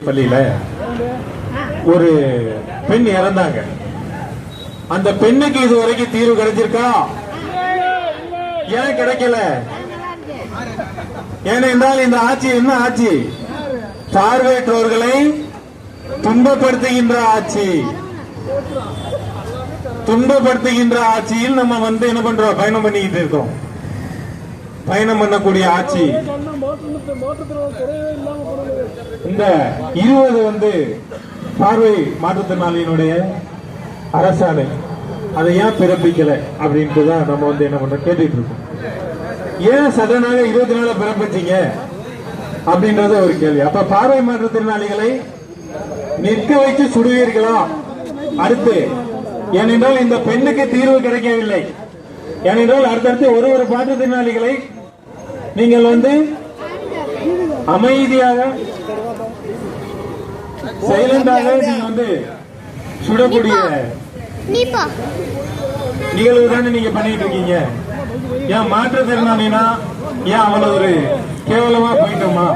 பள்ளியில ஒரு பெண் இறந்தாங்க. அந்த பெண்ணுக்கு இதுவரைக்கும் தீர்வு கிடைச்சிருக்கா? ஏன் கிடைக்கல? ஏனென்றால் இந்த ஆட்சி என்ன ஆட்சி? பார்வையற்றோர்களை துன்பப்படுத்துகின்ற ஆட்சி. துன்பப்படுத்துகின்ற ஆட்சியில் நம்ம என்ன பண்றோம்? பயணம் பண்ணிக்கிட்டு இருக்கோம். பயணம் பண்ணக்கூடிய ஆட்சி. இந்த 20 பார்வை மாற்றுத்திறனாளியினுடைய அரசாணை அதை ஏன் பிறப்பிக்கல அப்படின்ட்டு தான் நம்ம என்ன பண்றோம் கேட்டுட்டு இருக்கோம். ஏன் சடனாக 24 பிறப்பிச்சீங்க அப்படின்றது ஒரு கேள்வி. அப்ப பார்வை மாற்றுத்திறனாளிகளை நிற்க வைத்து சுடுவீர்களா? அடுத்து ஏனென்றால் இந்த பெண்ணுக்கு தீர்வு கிடைக்கவில்லை. ஏனென்றால் அடுத்தடுத்து ஒரு மாற்றுத்திறனாளிகளை நீங்கள் அமைதியாக சைலண்டாக நீங்க சுடக்கூடிய நிகழ்வு தானே நீங்க பண்ணிட்டு இருக்கீங்க. ஏன் மாற்றுத்திறனாளினா ஏன் அவ்வளவு ஒரு கேவலமா போயிட்டோமா?